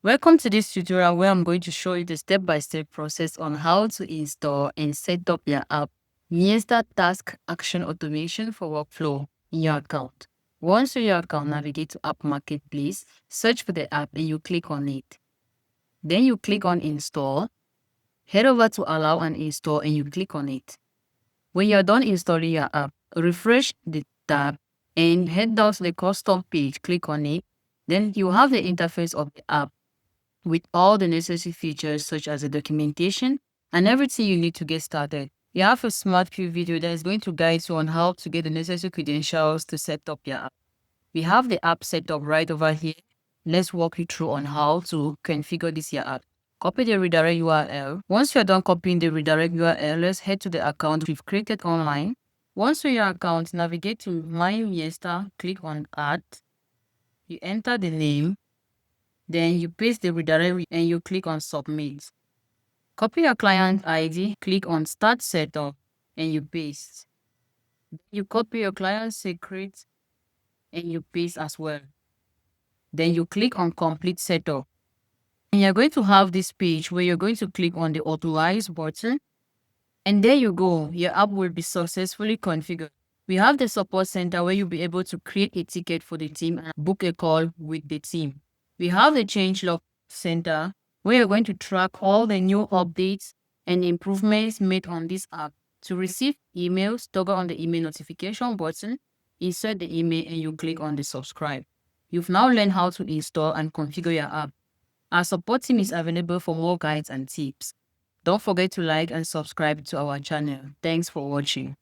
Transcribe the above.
Welcome to this tutorial where I'm going to show you the step-by-step process on how to install and set up your app, MeisterTask Action Automation for workflow in your account. Once you're in your account, navigate to App Marketplace, search for the app and you click on it. Then you click on Install, head over to Allow and Install and you click on it. When you're done installing your app, refresh the tab and head down to the custom page, click on it. Then you have the interface of the app with all the necessary features such as the documentation and everything you need to get started. You have a smart view video that is going to guide you on how to get the necessary credentials to set up your app. We have the app set up right over here. Let's walk you through on how to configure this your app. Copy the redirect URL. Once you're done copying the redirect URL, let's head to the account we've created online. Once you're in your account, navigate to My Miesta, click on Add. You enter the name, then you paste the redirect and you click on Submit. Copy your client ID, click on Start Setup and you paste. You copy your client secret and you paste as well. Then you click on Complete Setup. And you're going to have this page where you're going to click on the Authorize button. And there you go, your app will be successfully configured. We have the support center where you'll be able to create a ticket for the team and book a call with the team. We have the changelog center where you're going to track all the new updates and improvements made on this app. To receive emails, toggle on the email notification button, insert the email and you click on the subscribe. You've now learned how to install and configure your app. Our support team is available for more guides and tips. Don't forget to like and subscribe to our channel. Thanks for watching.